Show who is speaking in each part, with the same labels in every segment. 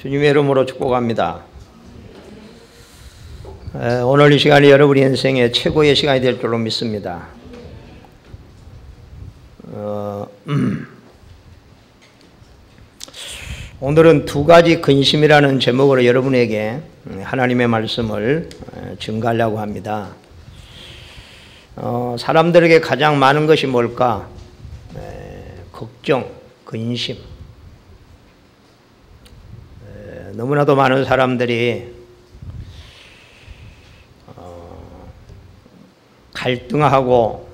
Speaker 1: 주님의 이름으로 축복합니다. 오늘 이 시간이 여러분의 인생의 최고의 시간이 될 줄로 믿습니다. 오늘은 두 가지 근심이라는 제목으로 여러분에게 하나님의 말씀을 증거하려고 합니다. 사람들에게 가장 많은 것이 뭘까? 걱정, 근심. 너무나도 많은 사람들이 갈등하고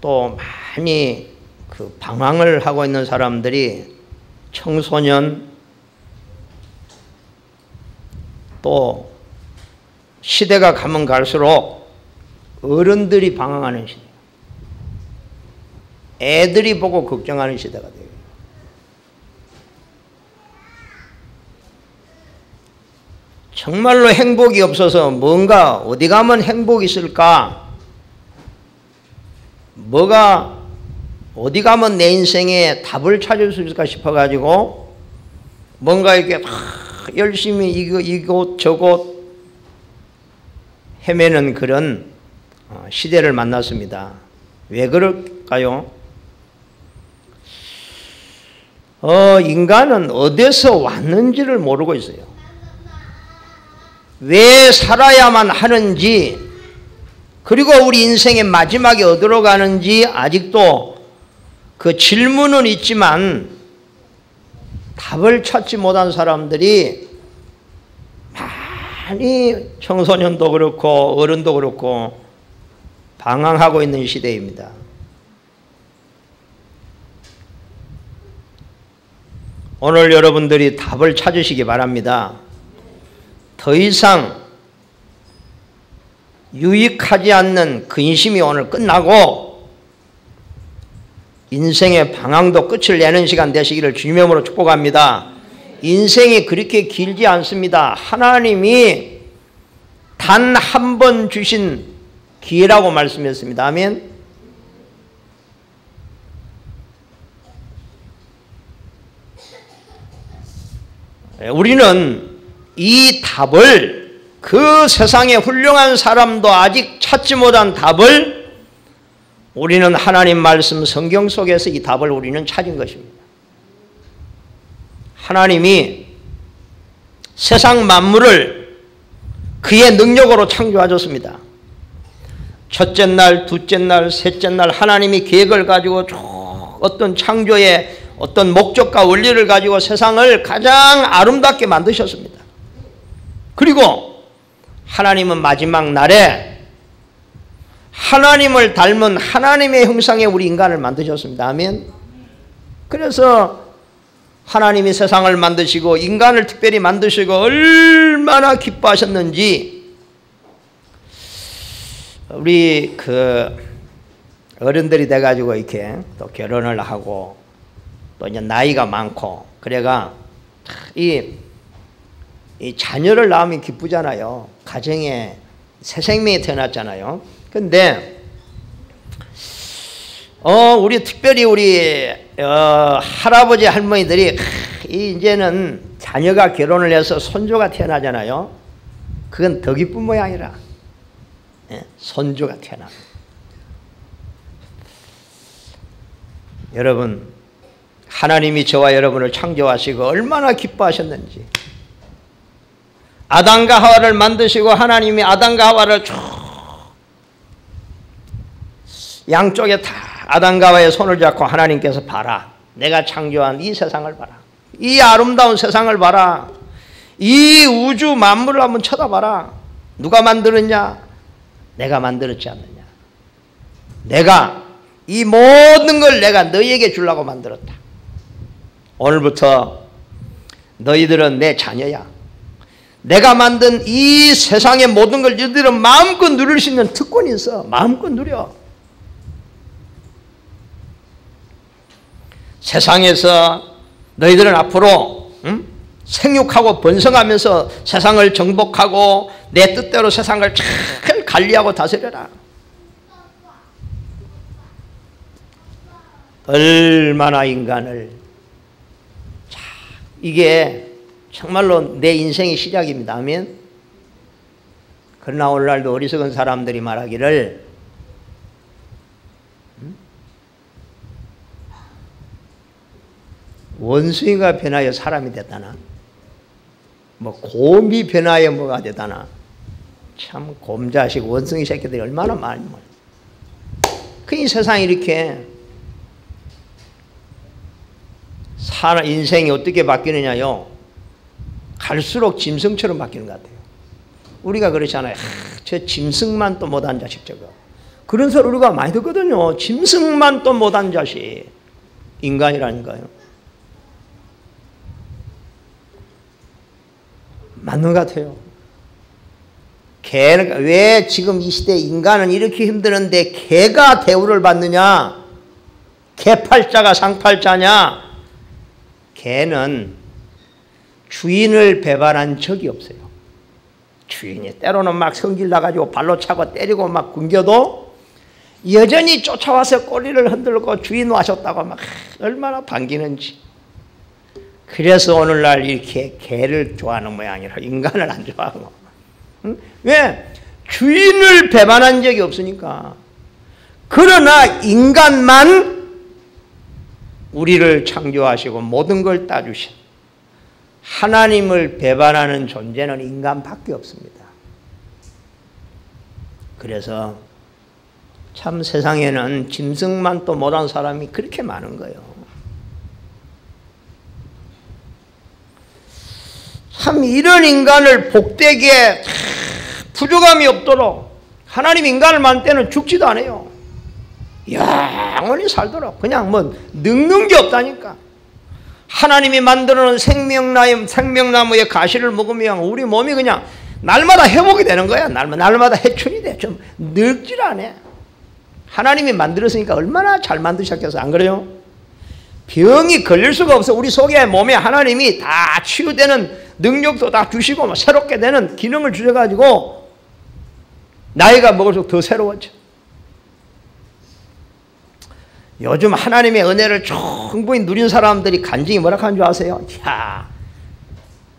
Speaker 1: 또 많이 방황을 하고 있는 사람들이 청소년 또 시대가 가면 갈수록 어른들이 방황하는 시대, 애들이 보고 걱정하는 시대가 돼요. 정말로 행복이 없어서 뭔가 어디 가면 행복이 있을까? 뭐가 어디 가면 내 인생에 답을 찾을 수 있을까 싶어가지고 뭔가 이렇게 열심히 이곳 저곳 헤매는 그런 시대를 만났습니다. 왜 그럴까요? 인간은 어디서 왔는지를 모르고 있어요. 왜 살아야만 하는지, 그리고 우리 인생의 마지막에 어디로 가는지 아직도 그 질문은 있지만 답을 찾지 못한 사람들이 많이 청소년도 그렇고 어른도 그렇고 방황하고 있는 시대입니다. 오늘 여러분들이 답을 찾으시기 바랍니다. 더 이상 유익하지 않는 근심이 오늘 끝나고 인생의 방황도 끝을 내는 시간 되시기를 주님의 이름으로 축복합니다. 인생이 그렇게 길지 않습니다. 하나님이 단 한 번 주신 기회라고 말씀했습니다. 아멘. 우리는 이 답을, 그 세상의 훌륭한 사람도 아직 찾지 못한 답을 우리는 하나님 말씀 성경 속에서 이 답을 우리는 찾은 것입니다. 하나님이 세상 만물을 그의 능력으로 창조하셨습니다. 첫째 날, 둘째 날, 셋째 날 하나님이 계획을 가지고 어떤 창조의 어떤 목적과 원리를 가지고 세상을 가장 아름답게 만드셨습니다. 그리고 하나님은 마지막 날에 하나님을 닮은 하나님의 형상의 우리 인간을 만드셨습니다. 아멘. 그래서 하나님이 세상을 만드시고 인간을 특별히 만드시고 얼마나 기뻐하셨는지 우리 어른들이 돼가지고 이렇게 또 결혼을 하고 또 이제 나이가 많고 그래가 이 자녀를 낳으면 기쁘잖아요. 가정에 새 생명이 태어났잖아요. 근데 우리 특별히 우리 할아버지 할머니들이 이제는 자녀가 결혼을 해서 손주가 태어나잖아요. 그건 더 기쁜 모양이라. 손주가 태어나. 여러분, 하나님이 저와 여러분을 창조하시고 얼마나 기뻐하셨는지. 아담과 하와를 만드시고 하나님이 아담과 하와를 쭉 양쪽에 다 아담과 하와의 손을 잡고 하나님께서 봐라. 내가 창조한 이 세상을 봐라. 이 아름다운 세상을 봐라. 이 우주 만물을 한번 쳐다봐라. 누가 만들었냐? 내가 만들었지 않느냐. 내가 이 모든 걸 내가 너희에게 주려고 만들었다. 오늘부터 너희들은 내 자녀야. 내가 만든 이 세상의 모든 걸 너희들은 마음껏 누릴 수 있는 특권이 있어. 마음껏 누려. 세상에서 너희들은 앞으로 생육하고 번성하면서 세상을 정복하고 내 뜻대로 세상을 잘 관리하고 다스려라. 얼마나 인간을, 자, 이게 정말로 내 인생의 시작입니다. 아멘. 그러나 오늘날도 어리석은 사람들이 말하기를 원숭이가 변하여 사람이 됐다나 뭐 곰이 변하여 뭐가 되다나 참 곰자식 원숭이 새끼들이 얼마나 많이 그 이 세상이 이렇게 인생이 어떻게 바뀌느냐요. 갈수록 짐승처럼 바뀌는 것 같아요. 우리가 그렇잖아요. 저 짐승만 또 못한 자식 저거. 그런 소리 우리가 많이 듣거든요. 짐승만 또 못한 자식. 인간이라니까요. 맞는 것 같아요. 왜 지금 이 시대 인간은 이렇게 힘드는데 개가 대우를 받느냐? 개팔자가 상팔자냐? 개는 주인을 배반한 적이 없어요. 주인이 때로는 막 성질 나가지고 발로 차고 때리고 막 굶겨도 여전히 쫓아와서 꼬리를 흔들고 주인 와셨다고 막 얼마나 반기는지. 그래서 오늘날 이렇게 개를 좋아하는 모양이라 인간을 안 좋아하고. 응? 왜? 주인을 배반한 적이 없으니까. 그러나 인간만 우리를 창조하시고 모든 걸 따주신 하나님을 배반하는 존재는 인간밖에 없습니다. 그래서 참 세상에는 짐승만 또 못한 사람이 그렇게 많은 거예요. 참 이런 인간을 복되게 부족함이 없도록 하나님 인간을 만들 때는 죽지도 않아요. 영원히 살도록 그냥 뭐 늙는 게 없다니까. 하나님이 만들어놓은 생명나무의 가시를 먹으면 우리 몸이 그냥 날마다 회복이 되는 거야. 날마다 해춘이 돼. 좀 늙질 않아. 하나님이 만들었으니까 얼마나 잘 만드셨겠어. 안 그래요? 병이 걸릴 수가 없어. 우리 속에 몸에 하나님이 다 치유되는 능력도 다 주시고 새롭게 되는 기능을 주셔가지고 나이가 먹을수록 더 새로워져. 요즘 하나님의 은혜를 충분히 누린 사람들이 간증이 뭐라 하는 줄 아세요? 야,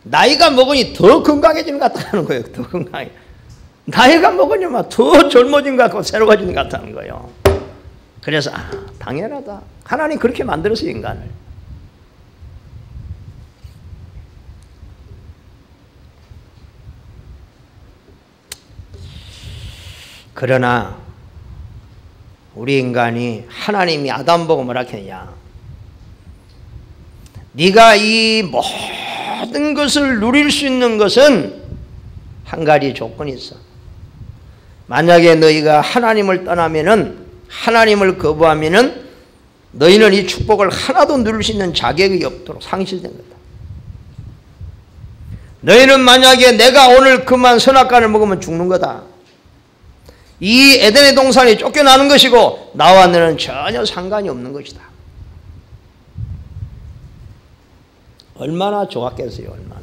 Speaker 1: 나이가 먹으니 더 건강해지는 것 같다는 거예요. 더 건강해. 나이가 먹으니까 더 젊어진 것 같고 새로워지는 것 같다는 거예요. 그래서 당연하다. 하나님 그렇게 만들었어요, 인간을. 그러나 우리 인간이 하나님이 아담 보고 뭐라 했냐? 네가 이 모든 것을 누릴 수 있는 것은 한 가지 조건이 있어. 만약에 너희가 하나님을 떠나면은, 하나님을 거부하면은 너희는 이 축복을 하나도 누릴 수 있는 자격이 없도록 상실된 거다. 너희는 만약에 내가 오늘 그만 선악과를 먹으면 죽는 거다. 이 에덴의 동산이 쫓겨나는 것이고 나와 너는 전혀 상관이 없는 것이다. 얼마나 좋았겠어요. 얼마나.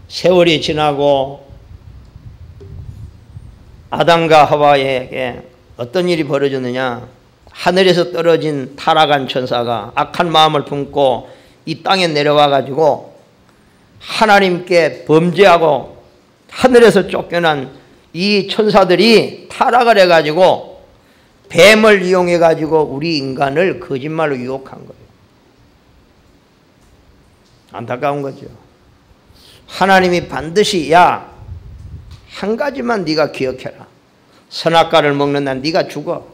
Speaker 1: 세월이 지나고 아담과 하와에게 어떤 일이 벌어졌느냐. 하늘에서 떨어진 타락한 천사가 악한 마음을 품고 이 땅에 내려와 가지고 하나님께 범죄하고 하늘에서 쫓겨난 이 천사들이 타락을 해가지고 뱀을 이용해가지고 우리 인간을 거짓말로 유혹한 거예요. 안타까운 거죠. 하나님이 반드시 야, 한 가지만 네가 기억해라. 선악과를 먹는 날 네가 죽어.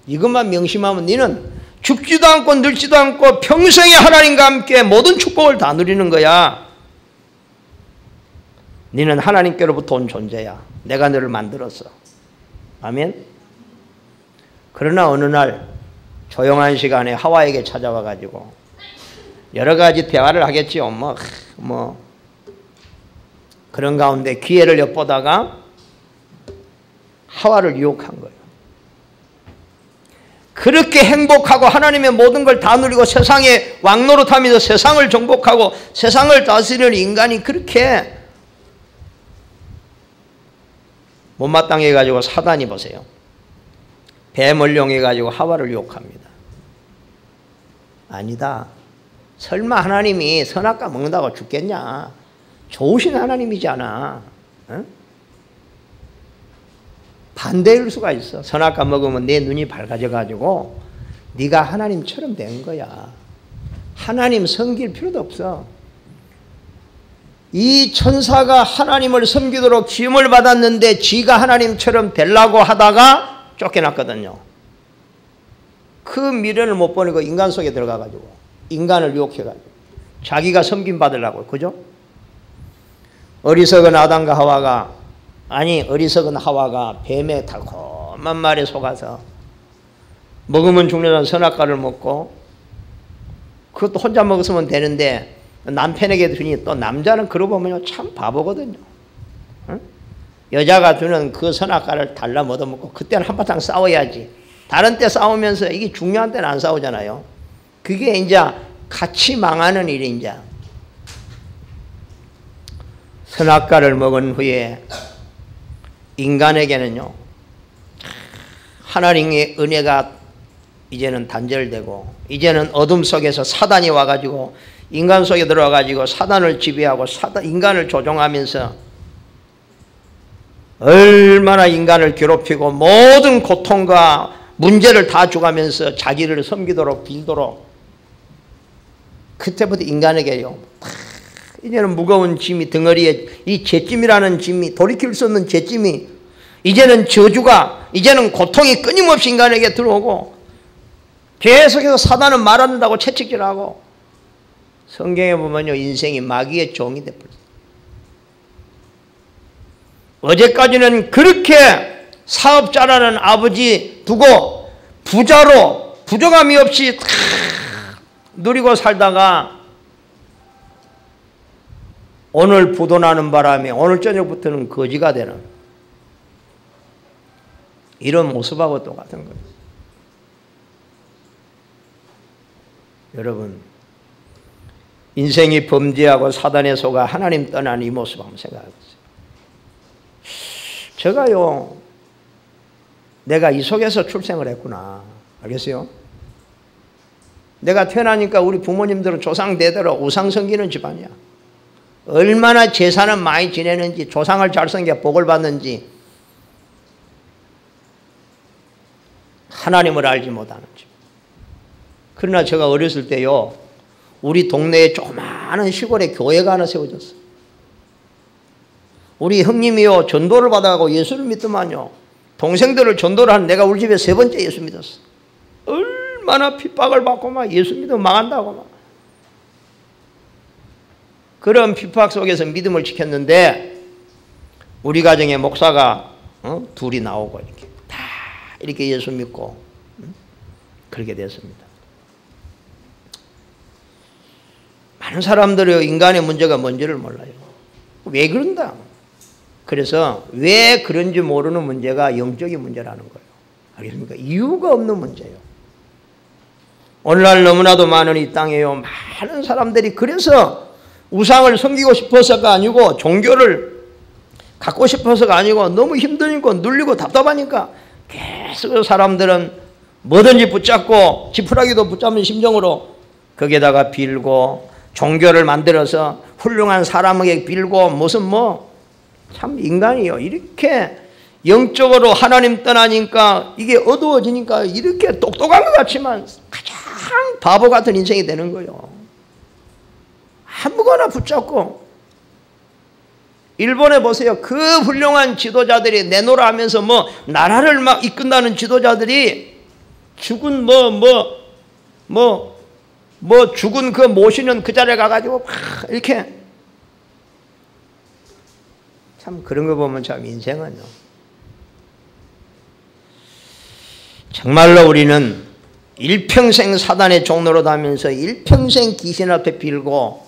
Speaker 1: 이것만 명심하면 너는 죽지도 않고 늙지도 않고 평생에 하나님과 함께 모든 축복을 다 누리는 거야. 너는 하나님께로부터 온 존재야. 내가 너를 만들었어. 아멘. 그러나 어느 날 조용한 시간에 하와에게 찾아와 가지고 여러 가지 대화를 하겠지요. 뭐 그런 가운데 기회를 엿보다가 하와를 유혹한 거예요. 그렇게 행복하고 하나님의 모든 걸 다 누리고 세상에 왕노릇하면서 세상을 정복하고 세상을 다스리는 인간이 그렇게 못마땅해 가지고 사단이 보세요. 뱀을 이용해 가지고 하와를 유혹합니다. 아니다. 설마 하나님이 선악과 먹는다고 죽겠냐? 좋으신 하나님이잖아. 응? 반대일 수가 있어. 선악과 먹으면 내 눈이 밝아져가지고 네가 하나님처럼 된 거야. 하나님 섬길 필요도 없어. 이 천사가 하나님을 섬기도록 지음을 받았는데 지가 하나님처럼 되려고 하다가 쫓겨났거든요. 그 미련을 못 보니까 인간 속에 들어가가지고 인간을 유혹해가지고 자기가 섬김 받으려고. 그죠? 어리석은 아담과 하와가, 아니 어리석은 하와가 뱀의 달콤한 말에 속아서 먹으면 죽는 선악과를 먹고, 그것도 혼자 먹었으면 되는데 남편에게 주니, 또 남자는 그러고 보면 참 바보거든요. 응? 여자가 주는 그 선악과를 달라 얻어먹고, 그때는 한바탕 싸워야지. 다른 때 싸우면서 이게 중요한 때는 안 싸우잖아요. 그게 이제 같이 망하는 일이 이제. 선악과를 먹은 후에 인간에게는요, 하나님의 은혜가 이제는 단절되고, 이제는 어둠 속에서 사단이 와가지고 인간 속에 들어와가지고 사단을 지배하고 인간을 조종하면서 얼마나 인간을 괴롭히고 모든 고통과 문제를 다 줘가면서 자기를 섬기도록 빌도록. 그때부터 인간에게요, 이제는 무거운 짐이 등어리에, 이 죄짐이라는 짐이, 돌이킬 수 없는 죄짐이, 이제는 저주가, 이제는 고통이 끊임없이 인간에게 들어오고, 계속해서 사단은 말한다고 채찍질하고. 성경에 보면요, 인생이 마귀의 종이 돼버렸어요. 어제까지는 그렇게 사업자라는 아버지 두고 부자로 부족함이 없이 누리고 살다가 오늘 부도나는 바람에 오늘 저녁부터는 거지가 되는 이런 모습하고 똑같은 거예요. 여러분, 인생이 범죄하고 사단에 속아 하나님 떠난 이 모습 한번 생각해보세요. 제가요, 내가 이 속에서 출생을 했구나. 알겠어요? 내가 태어나니까 우리 부모님들은 조상대대로 우상 섬기는 집안이야. 얼마나 제사는 많이 지내는지, 조상을 잘 섬겨 복을 받는지, 하나님을 알지 못하는 집. 그러나 제가 어렸을 때요, 우리 동네에 조그마한 시골에 교회가 하나 세워졌어. 우리 형님이요, 전도를 받아가고 예수를 믿더만요, 동생들을 전도를 한 내가 우리 집에 3번째 예수 믿었어. 얼마나 핍박을 받고 막 예수 믿으면 망한다고 막. 그런 핍박 속에서 믿음을 지켰는데, 우리 가정에 목사가 둘이 나오고 이렇게 다 이렇게 예수 믿고 그렇게 됐습니다. 많은 사람들이 인간의 문제가 뭔지를 몰라요. 왜 그런다? 그래서 왜 그런지 모르는 문제가 영적인 문제라는 거예요. 알겠습니까? 이유가 없는 문제예요. 오늘날 너무나도 많은 이 땅에요, 많은 사람들이 그래서 우상을 섬기고 싶어서가 아니고, 종교를 갖고 싶어서가 아니고, 너무 힘드니까, 눌리고 답답하니까 계속 사람들은 뭐든지 붙잡고, 지푸라기도 붙잡는 심정으로 거기에다가 빌고, 종교를 만들어서 훌륭한 사람에게 빌고, 무슨 참 인간이요, 이렇게 영적으로 하나님 떠나니까 이게 어두워지니까 이렇게 똑똑한 것 같지만 가장 바보 같은 인생이 되는 거예요. 아무거나 붙잡고. 일본에 보세요. 그 훌륭한 지도자들이 내노라 하면서 나라를 막 이끈다는 지도자들이 죽은 죽은 그 모시는 그 자리에 가가지고 막 이렇게, 참 그런 거 보면 참 인생은요, 정말로 우리는 일평생 사단의 종로로 다니면서 일평생 귀신 앞에 빌고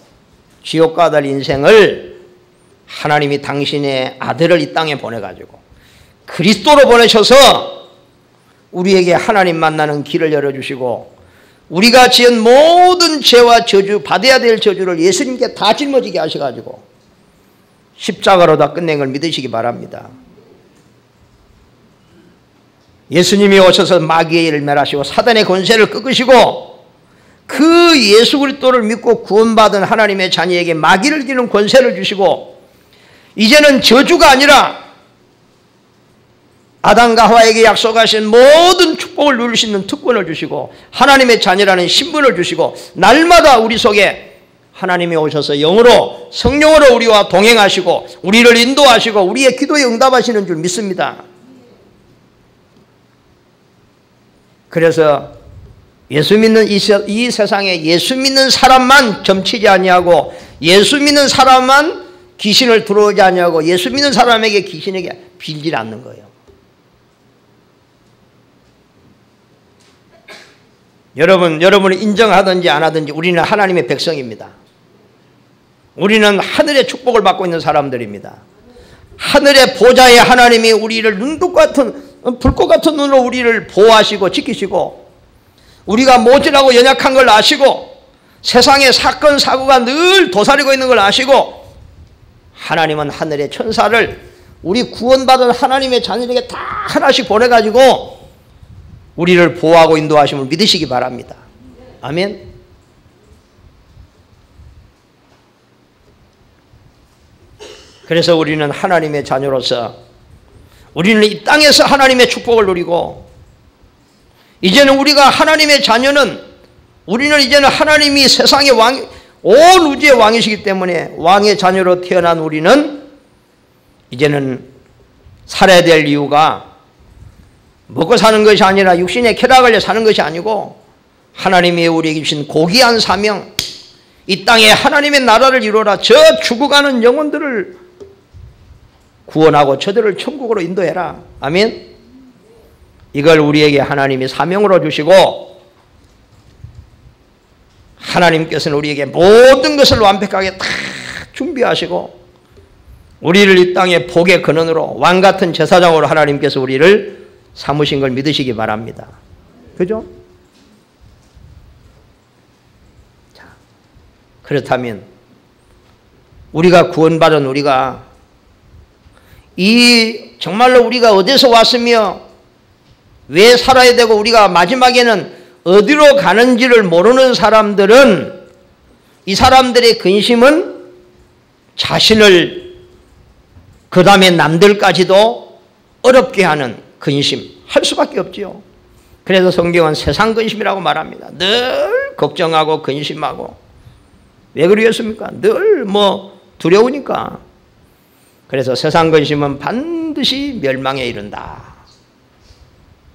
Speaker 1: 지옥 가달 인생을 하나님이 당신의 아들을 이 땅에 보내가지고 그리스도로 보내셔서 우리에게 하나님 만나는 길을 열어주시고, 우리가 지은 모든 죄와 저주, 받아야 될 저주를 예수님께 다 짊어지게 하셔가지고 십자가로 다 끝낸 걸 믿으시기 바랍니다. 예수님이 오셔서 마귀의 일을 멸하시고 사단의 권세를 꺾으시고 그 예수 그리스도를 믿고 구원받은 하나님의 자녀에게 마귀를 기는 권세를 주시고 이제는 저주가 아니라 아담과 하와에게 약속하신 모든 축복을 누릴 수 있는 특권을 주시고 하나님의 자녀라는 신분을 주시고 날마다 우리 속에 하나님이 오셔서 영으로 성령으로 우리와 동행하시고 우리를 인도하시고 우리의 기도에 응답하시는 줄 믿습니다. 그래서 예수 믿는 이 세상에 예수 믿는 사람만 점치지 아니하고 예수 믿는 사람만 귀신을 들어오지 아니하고 예수 믿는 사람에게 귀신에게 빌지 않는 거예요. 여러분이 인정하든지 안 하든지 우리는 하나님의 백성입니다. 우리는 하늘의 축복을 받고 있는 사람들입니다. 하늘의 보좌의 하나님이 우리를 눈독 같은 불꽃 같은 눈으로 우리를 보호하시고 지키시고 우리가 모질하고 연약한 걸 아시고 세상의 사건 사고가 늘 도사리고 있는 걸 아시고 하나님은 하늘의 천사를 우리 구원받은 하나님의 자녀에게 다 하나씩 보내가지고 우리를 보호하고 인도하심을 믿으시기 바랍니다. 아멘. 그래서 우리는 하나님의 자녀로서 우리는 이 땅에서 하나님의 축복을 누리고 이제는 우리가 하나님의 자녀는 우리는 이제는 하나님이 세상의 왕, 온 우주의 왕이시기 때문에 왕의 자녀로 태어난 우리는 이제는 살아야 될 이유가 먹고 사는 것이 아니라 육신의 쾌락을 사는 것이 아니고 하나님이 우리에게 주신 고귀한 사명 이 땅에 하나님의 나라를 이루어라 저 죽어가는 영혼들을 구원하고 저들을 천국으로 인도해라. 아멘. 이걸 우리에게 하나님이 사명으로 주시고 하나님께서는 우리에게 모든 것을 완벽하게 다 준비하시고 우리를 이 땅의 복의 근원으로 왕같은 제사장으로 하나님께서 우리를 삼으신 걸 믿으시기 바랍니다. 그죠? 자, 그렇다면 우리가 구원받은 우리가 정말로 우리가 어디서 왔으며 왜 살아야 되고 우리가 마지막에는 어디로 가는지를 모르는 사람들은 이 사람들의 근심은 자신을 그 다음에 남들까지도 어렵게 하는 근심 할 수밖에 없지요. 그래서 성경은 세상 근심이라고 말합니다. 늘 걱정하고 근심하고 왜 그러겠습니까? 늘 두려우니까. 그래서 세상 근심은 반드시 멸망에 이른다.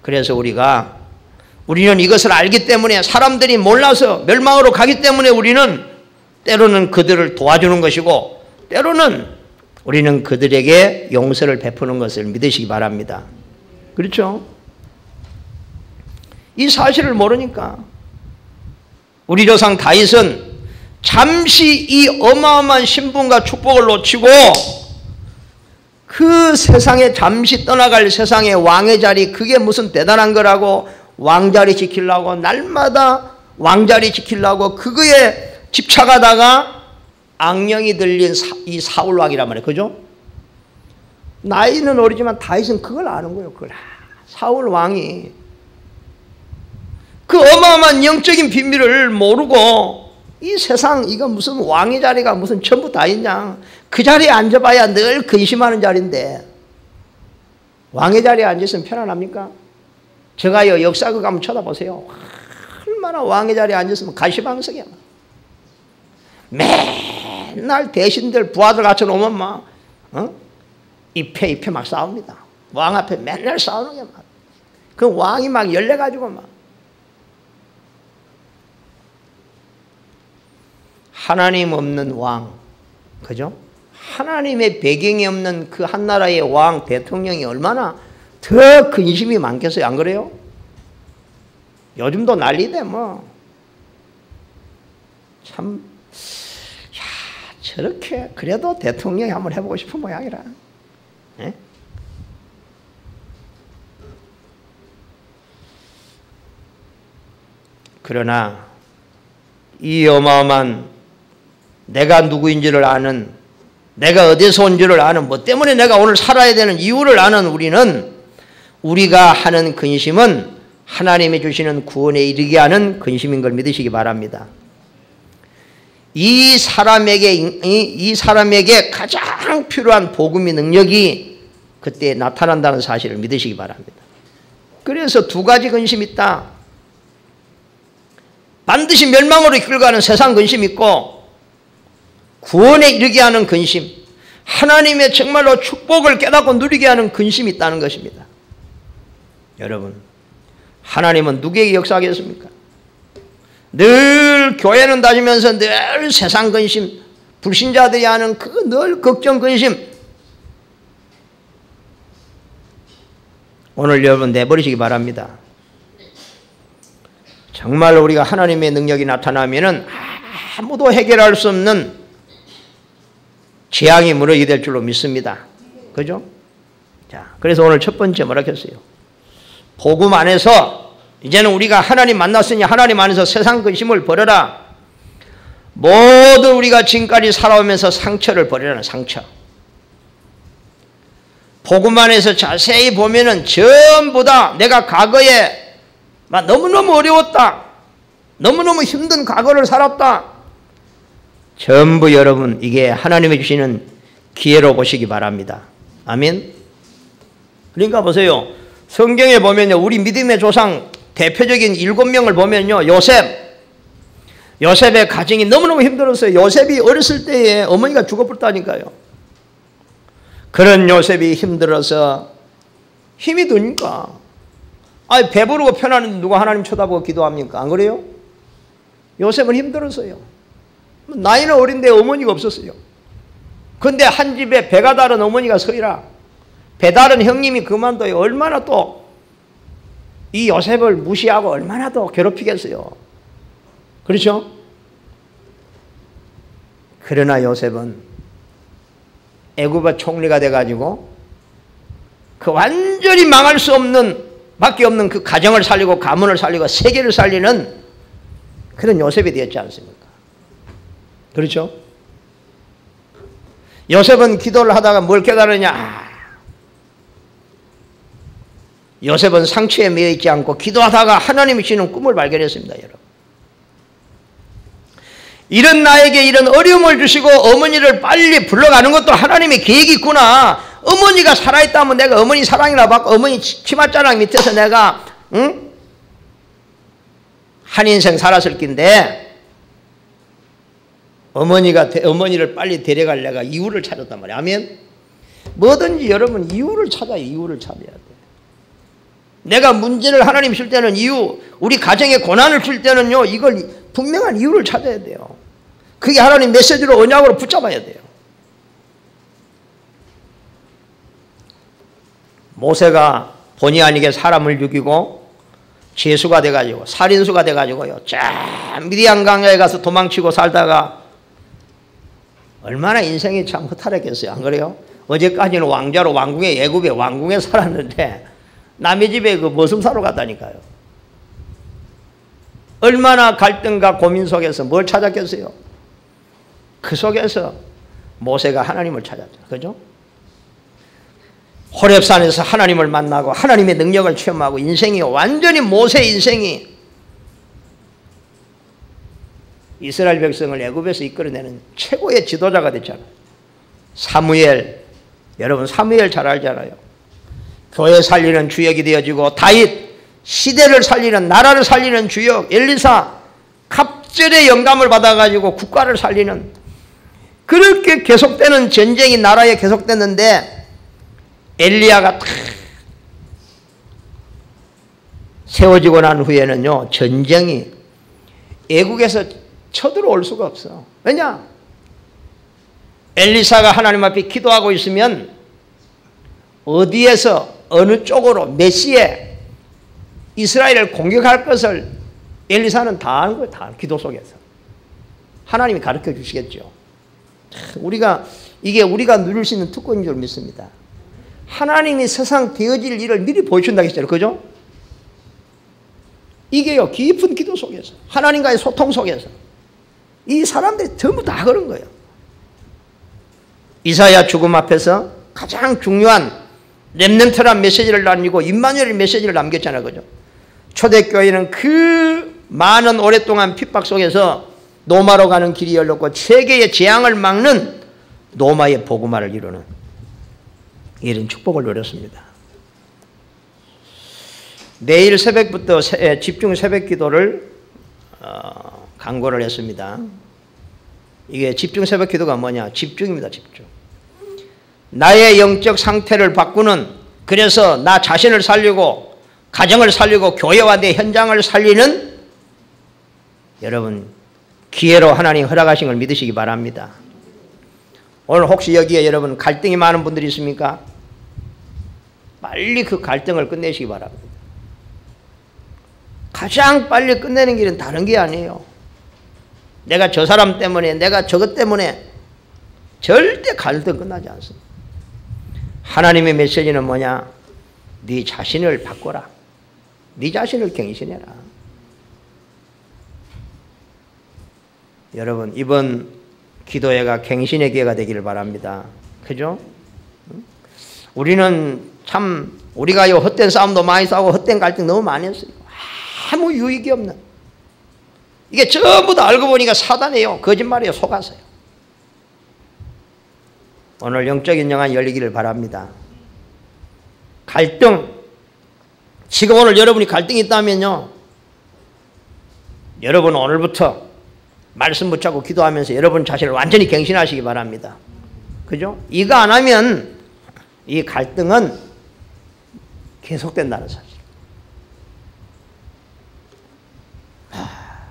Speaker 1: 그래서 우리는 이것을 알기 때문에 사람들이 몰라서 멸망으로 가기 때문에 우리는 때로는 그들을 도와주는 것이고 때로는 우리는 그들에게 용서를 베푸는 것을 믿으시기 바랍니다. 그렇죠? 이 사실을 모르니까 우리 조상 다윗은 잠시 이 어마어마한 신분과 축복을 놓치고 그 세상에 잠시 떠나갈 세상의 왕의 자리 그게 무슨 대단한 거라고 왕자리 지키려고 날마다 왕자리 지키려고 그거에 집착하다가 악령이 들린 이 사울 왕이란 말이에요. 그죠? 나이는 어리지만 다윗은 그걸 아는 거예요. 그걸 사울 왕이 그 어마어마한 영적인 비밀을 모르고 이 세상 이거 무슨 왕의 자리가 무슨 전부 다 있냐. 그 자리에 앉아봐야 늘 근심하는 자리인데 왕의 자리에 앉아있으면 편안합니까? 제가요 역사극 한번 쳐다보세요. 얼마나 왕의 자리에 앉아있으면 가시방석이야. 맨날 대신들 부하들 갖춰놓으면 막 입에 막 싸웁니다. 왕 앞에 맨날 싸우는 게 막. 그 왕이 막 열려가지고 막. 하나님 없는 왕, 그죠? 하나님의 배경이 없는 그 한 나라의 왕, 대통령이 얼마나 더 근심이 많겠어요? 안 그래요? 요즘도 난리대 뭐. 참, 야, 저렇게 그래도 대통령이 한번 해보고 싶은 모양이라. 예? 그러나 이 어마어마한 내가 누구인지를 아는 내가 어디서 온 줄을 아는 뭐 때문에 내가 오늘 살아야 되는 이유를 아는 우리는 우리가 하는 근심은 하나님이 주시는 구원에 이르게 하는 근심인 걸 믿으시기 바랍니다. 이 사람에게 가장 필요한 복음의 능력이 그때 나타난다는 사실을 믿으시기 바랍니다. 그래서 두 가지 근심이 있다. 반드시 멸망으로 이끌어가는 세상 근심이 있고 구원에 이르게 하는 근심, 하나님의 정말로 축복을 깨닫고 누리게 하는 근심이 있다는 것입니다. 여러분, 하나님은 누구에게 역사하겠습니까? 늘 교회는 다니면서 늘 세상 근심, 불신자들이 하는 그 늘 걱정 근심, 오늘 여러분 내버리시기 바랍니다. 정말 우리가 하나님의 능력이 나타나면은 아무도 해결할 수 없는 재앙이 무너지게 될 줄로 믿습니다. 그죠? 자, 그래서 오늘 첫 번째 뭐라 했어요? 복음 안에서 이제는 우리가 하나님 만났으니 하나님 안에서 세상 근심을 버려라. 모두 우리가 지금까지 살아오면서 상처를 버리라는 상처. 복음 안에서 자세히 보면은 전부 다 내가 과거에 너무너무 어려웠다, 너무너무 힘든 과거를 살았다, 전부 여러분 이게 하나님이 주시는 기회로 보시기 바랍니다. 아멘. 그러니까 보세요. 성경에 보면요, 우리 믿음의 조상 대표적인 7명을 보면요, 요셉의 가정이 너무너무 힘들었어요. 요셉이 어렸을 때에 어머니가 죽어버렸다니까요. 그런 요셉이 힘들어서 힘이 드니까, 아니 배부르고 편안한데 누가 하나님 쳐다보고 기도합니까? 안 그래요? 요셉은 힘들었어요. 나이는 어린데 어머니가 없었어요. 근데 한 집에 배가 다른 어머니가 서이라, 배 다른 형님이 그만둬요. 얼마나 또 이 요셉을 무시하고 얼마나 더 괴롭히겠어요. 그렇죠? 그러나 요셉은 애굽의 총리가 돼가지고 그 완전히 망할 수 없는 밖에 없는 그 가정을 살리고 가문을 살리고 세계를 살리는 그런 요셉이 되었지 않습니까? 그렇죠? 요셉은 기도를 하다가 뭘 깨달으냐? 요셉은 상처에 매여 있지 않고 기도하다가 하나님이 주시는 꿈을 발견했습니다. 여러분, 이런 나에게 이런 어려움을 주시고 어머니를 빨리 불러가는 것도 하나님의 계획이 있구나. 어머니가 살아있다면 내가 어머니 사랑이나 받고 어머니 치맛자락 밑에서 내가 한 인생 살았을 낀데 어머니를 빨리 데려갈 내가 이유를 찾았단 말이야. 아멘. 뭐든지 여러분 이유를 찾아요. 이유를 찾아야 돼. 내가 문제를 하나님 줄 때는 이유, 우리 가정에 고난을 줄 때는요, 이걸 분명한 이유를 찾아야 돼요. 그게 하나님 메시지로 언약으로 붙잡아야 돼요. 모세가 본의 아니게 사람을 죽이고 죄수가 돼가지고 살인수가 돼가지고요, 쫙 미디안 강야에 가서 도망치고 살다가 얼마나 인생이 참 허탈했겠어요. 안 그래요? 어제까지는 왕자로 왕궁에, 애굽의 왕궁에 살았는데 남의 집에 그 머슴 사러 갔다니까요. 얼마나 갈등과 고민 속에서 뭘 찾았겠어요? 그 속에서 모세가 하나님을 찾았죠. 그죠? 호렙산에서 하나님을 만나고 하나님의 능력을 체험하고 인생이 완전히 모세 인생이 이스라엘 백성을 애굽에서 이끌어내는 최고의 지도자가 됐잖아요. 사무엘, 여러분 사무엘 잘 알잖아요. 교회 살리는 주역이 되어지고 다윗, 시대를 살리는, 나라를 살리는 주역, 엘리사, 갑절의 영감을 받아가지고 국가를 살리는, 그렇게 계속되는 전쟁이 나라에 계속됐는데 엘리야가 탁 세워지고 난 후에는요, 전쟁이 애국에서 쳐들어올 수가 없어. 왜냐? 엘리사가 하나님 앞에 기도하고 있으면 어디에서 어느 쪽으로 몇 시에 이스라엘을 공격할 것을 엘리사는 다 아는 거예요. 다 기도 속에서 하나님이 가르쳐 주시겠죠. 이게 우리가 누릴 수 있는 특권인 줄 믿습니다. 하나님이 세상 되어질 일을 미리 보여준다고 했잖아요. 그죠? 이게요, 깊은 기도 속에서, 하나님과의 소통 속에서 이 사람들이 전부 다 그런 거예요. 이사야 죽음 앞에서 가장 중요한 렘넌트란 메시지를 남기고 임마누엘 메시지를 남겼잖아요. 그죠? 초대교회는 그 많은 오랫동안 핍박 속에서 노마로 가는 길이 열렸고 세계의 재앙을 막는 노마의 복음화를 이루는 이런 축복을 누렸습니다. 내일 새벽부터 집중 새벽 기도를 강구를 했습니다. 이게 집중 새벽 기도가 뭐냐? 집중입니다. 집중. 나의 영적 상태를 바꾸는, 그래서 나 자신을 살리고 가정을 살리고 교회와 내 현장을 살리는 여러분 기회로 하나님 허락하신 걸 믿으시기 바랍니다. 오늘 혹시 여기에 여러분 갈등이 많은 분들이 있습니까? 빨리 그 갈등을 끝내시기 바랍니다. 가장 빨리 끝내는 길은 다른 게 아니에요. 내가 저 사람 때문에, 내가 저것 때문에 절대 갈등 끝나지 않습니다. 하나님의 메시지는 뭐냐? 네 자신을 바꿔라. 네 자신을 갱신해라. 여러분 이번 기도회가 갱신의 기회가 되기를 바랍니다. 그죠? 우리는 참 우리가 헛된 싸움도 많이 싸우고 헛된 갈등 너무 많이 했어요. 아무 유익이 없는, 이게 전부 다 알고 보니까 사단이에요. 거짓말이에요. 속아서요. 오늘 영적인 영안 열리기를 바랍니다. 갈등, 지금 오늘 여러분이 갈등이 있다면요, 여러분 오늘부터 말씀 붙잡고 기도하면서 여러분 자신을 완전히 갱신하시기 바랍니다. 그죠? 이거 안 하면 이 갈등은 계속된다는 사실.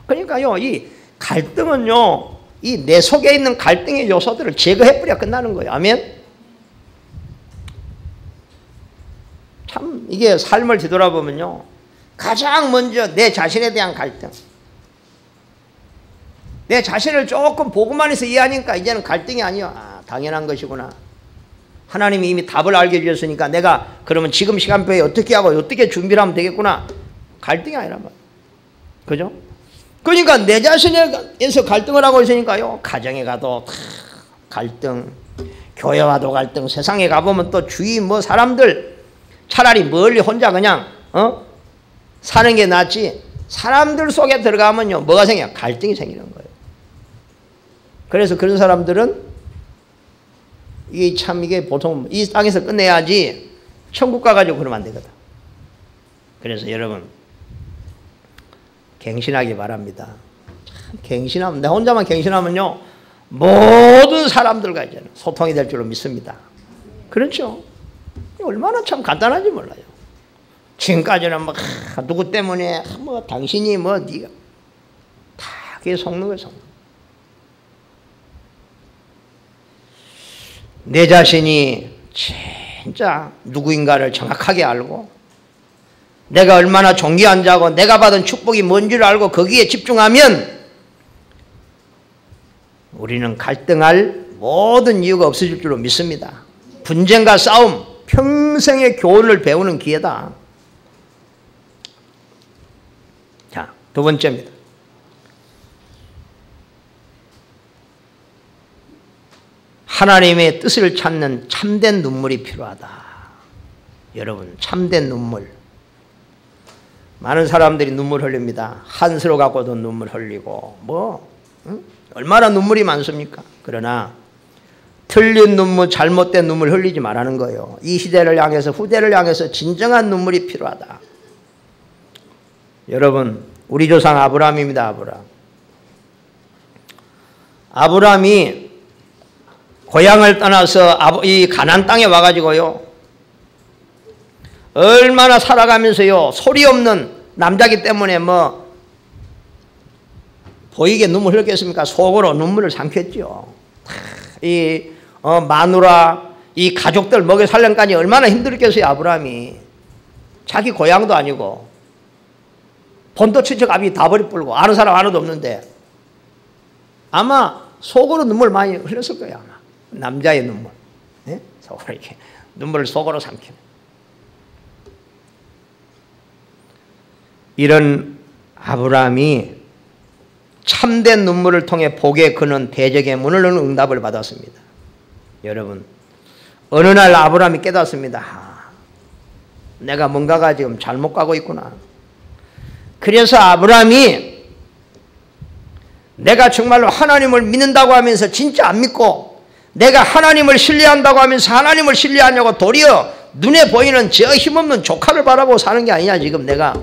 Speaker 1: 그러니까요, 이 갈등은요, 이 내 속에 있는 갈등의 요소들을 제거해버려야 끝나는 거예요. 아멘? 참, 이게 삶을 뒤돌아보면요, 가장 먼저 내 자신에 대한 갈등. 내 자신을 조금 보고만 해서 이해하니까 이제는 갈등이 아니야. 아, 당연한 것이구나. 하나님이 이미 답을 알게 해주셨으니까 내가 그러면 지금 시간표에 어떻게 하고 어떻게 준비를 하면 되겠구나. 갈등이 아니란 말이야. 그죠? 그러니까 내 자신에서 갈등을 하고 있으니까요, 가정에 가도 갈등, 교회 와도 갈등, 세상에 가보면 또 주위 뭐 사람들 차라리 멀리 혼자 그냥 사는 게 낫지, 사람들 속에 들어가면요 뭐가 생겨요? 갈등이 생기는 거예요. 그래서 그런 사람들은 이게 보통 이 땅에서 끝내야지 천국 가가지고 그러면 안 되거든. 그래서 여러분 갱신하기 바랍니다. 갱신하면, 내 혼자만 갱신하면요 모든 사람들과 이제 소통이 될 줄로 믿습니다. 그렇죠? 얼마나 참 간단한지 몰라요. 지금까지는 뭐 누구 때문에 뭐 당신이 뭐 네가 다 그게 속는 거예요. 속는. 내 자신이 진짜 누구인가를 정확하게 알고 내가 얼마나 존귀한 자고 내가 받은 축복이 뭔지를 알고 거기에 집중하면 우리는 갈등할 모든 이유가 없어질 줄로 믿습니다. 분쟁과 싸움, 평생의 교훈을 배우는 기회다. 자, 두 번째입니다. 하나님의 뜻을 찾는 참된 눈물이 필요하다. 여러분, 참된 눈물. 많은 사람들이 눈물 흘립니다. 한스로 갖고도 눈물 흘리고 얼마나 눈물이 많습니까? 그러나 틀린 눈물, 잘못된 눈물 흘리지 말라는 거예요. 이 시대를 향해서, 후대를 향해서 진정한 눈물이 필요하다. 여러분, 우리 조상 아브라함입니다. 아브라함이 고향을 떠나서 이 가나안 땅에 와가지고요, 얼마나 살아가면서요 소리 없는 남자기 때문에 뭐 보이게 눈물 흘렸겠습니까? 속으로 눈물을 삼켰죠. 이 마누라, 이 가족들 먹여 살림까지 얼마나 힘들겠어요. 아브라함이 자기 고향도 아니고 본토 친척 아비 다 버리 불고 아는 사람 하나도 없는데 아마 속으로 눈물 많이 흘렸을 거예요. 아마 남자의 눈물, 네? 속으로 이렇게 눈물을 속으로 삼키는. 이런 아브라함이 참된 눈물을 통해 복의 근원 대적의 문을 여는 응답을 받았습니다. 여러분, 어느 날 아브라함이 깨닫습니다. 내가 뭔가가 지금 잘못 가고 있구나. 그래서 아브라함이 내가 정말로 하나님을 믿는다고 하면서 진짜 안 믿고 내가 하나님을 신뢰한다고 하면서 하나님을 신뢰하냐고 도리어 눈에 보이는 저 힘없는 조카를 바라보고 사는 게 아니냐 지금 내가.